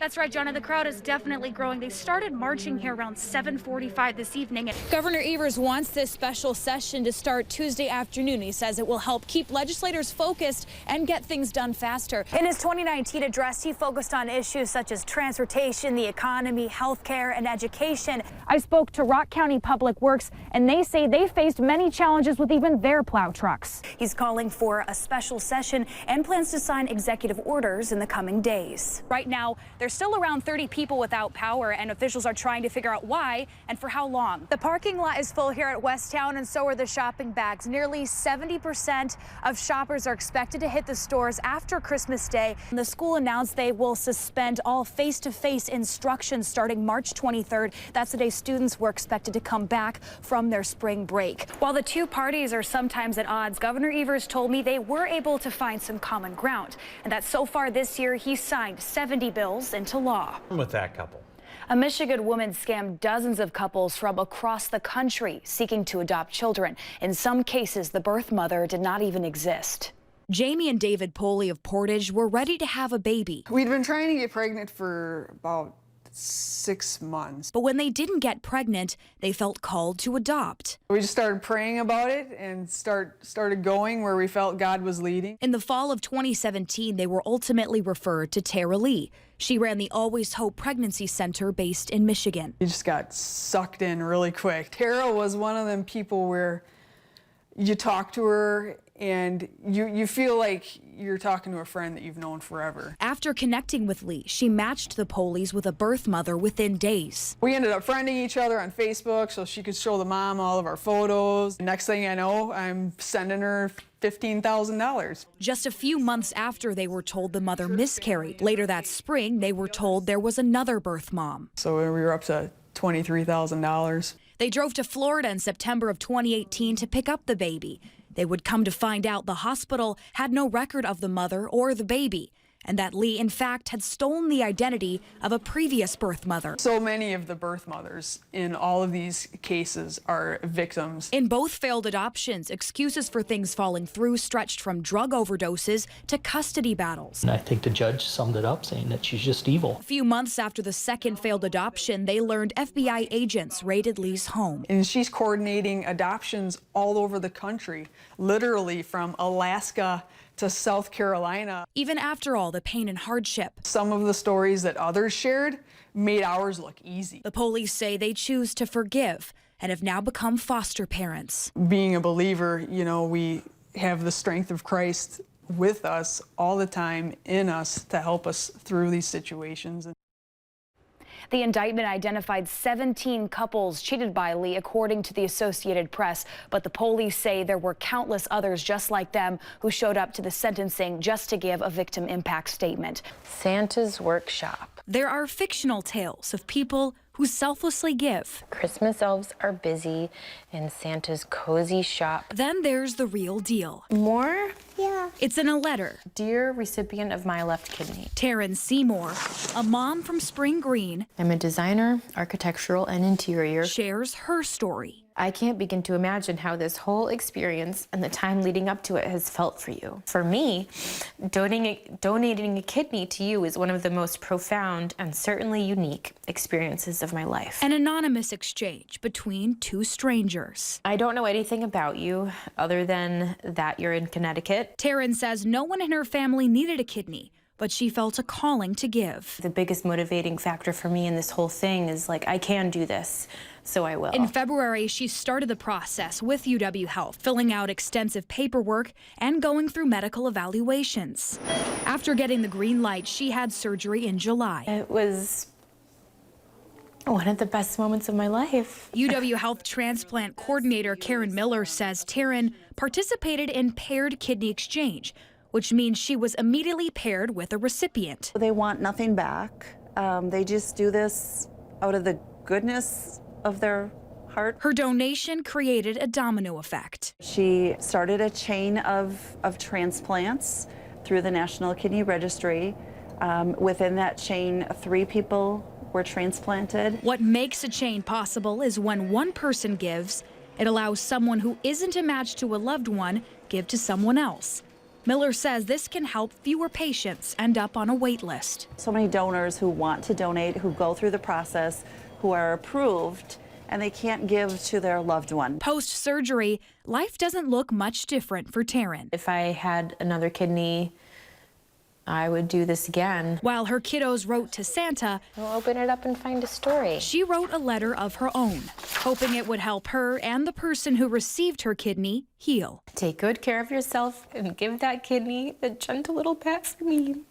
That's right, John, and the crowd is definitely growing. They started marching here around 7:45 this evening. Governor Evers wants this special session to start Tuesday afternoon. He says it will help keep legislators focused and get things done faster. In his 2019 address, he focused on issues such as transportation, the economy, health care, and education. I spoke to Rock County Public Works, and they say they faced many challenges with even their plow trucks. He's calling for a special session and plans to sign executive orders in the coming days. Right now, there's still around 30 people without power, and officials are trying to figure out why and for how long. The parking lot is full here at Westtown, and so are the shopping bags. Nearly 70% of shoppers are expected to hit the stores after Christmas Day. The school announced they will suspend all face-to-face instruction starting March 23rd. That's the day students were expected to come back from their spring break. While the two parties are sometimes at odds, Governor Evers told me they were able to find some common ground, and that so far this year he signed 70 bills into law. With that couple. A Michigan woman scammed dozens of couples from across the country seeking to adopt children. In some cases, the birth mother did not even exist. Jamie and David Poley of Portage were ready to have a baby. We'd been trying to get pregnant for about 6 months. But when they didn't get pregnant, they felt called to adopt. We just started praying about it and started going where we felt God was leading. In the fall of 2017, they were ultimately referred to Tara Lee. She ran the Always Hope Pregnancy Center based in Michigan. You just got sucked in really quick. Tara was one of them people where you talk to her and you feel like you're talking to a friend that you've known forever. After connecting with Lee, she matched the Poleys with a birth mother within days. We ended up friending each other on Facebook so she could show the mom all of our photos. Next thing I know, I'm sending her $15,000. Just a few months after they were told the mother miscarried. Later that spring, they were told there was another birth mom. So we were up to $23,000. They drove to Florida in September of 2018 to pick up the baby. They would come to find out the hospital had no record of the mother or the baby, and that Lee, in fact, had stolen the identity of a previous birth mother. So many of the birth mothers in all of these cases are victims. In both failed adoptions, excuses for things falling through stretched from drug overdoses to custody battles. And I think the judge summed it up saying that she's just evil. A few months after the second failed adoption, they learned FBI agents raided Lee's home. And she's coordinating adoptions all over the country, literally from Alaska to South Carolina. Even after all the pain and hardship, some of the stories that others shared made ours look easy. The police say they choose to forgive and have now become foster parents. Being a believer, you know, we have the strength of Christ with us all the time, in us, to help us through these situations. The indictment identified 17 couples cheated by Lee, according to the Associated Press. But the police say there were countless others just like them who showed up to the sentencing just to give a victim impact statement. Santa's Workshop. There are fictional tales of people who selflessly give. Christmas elves are busy in Santa's cozy shop. Then there's the real deal. More? Yeah. It's in a letter. Dear recipient of my left kidney. Taryn Seymour, a mom from Spring Green, I'm a designer, architectural and interior. Shares her story. I can't begin to imagine how this whole experience and the time leading up to it has felt for you. For me, donating a kidney to you is one of the most profound and certainly unique experiences of my life. An anonymous exchange between two strangers. I don't know anything about you other than that you're in Connecticut. Taryn says no one in her family needed a kidney, but she felt a calling to give. The biggest motivating factor for me in this whole thing is like, I can do this, so I will. In February, she started the process with UW Health, filling out extensive paperwork and going through medical evaluations. After getting the green light, she had surgery in July. It was one of the best moments of my life. UW Health transplant coordinator Karen Miller says Taryn participated in paired kidney exchange, which means she was immediately paired with a recipient. They want nothing back. They just do this out of the goodness of their heart. Her donation created a domino effect. She started a chain of transplants through the National Kidney Registry. Within that chain, 3 people were transplanted. What makes a chain possible is when one person gives, it allows someone who isn't a match to a loved one give to someone else. Miller says this can help fewer patients end up on a wait list. So many donors who want to donate, who go through the process, who are approved, and they can't give to their loved one. Post-surgery, life doesn't look much different for Taryn. If I had another kidney, I would do this again. While her kiddos wrote to Santa, I'll open it up and find a story. she wrote a letter of her own, hoping it would help her and the person who received her kidney heal. Take good care of yourself and give that kidney a gentle little pat for me.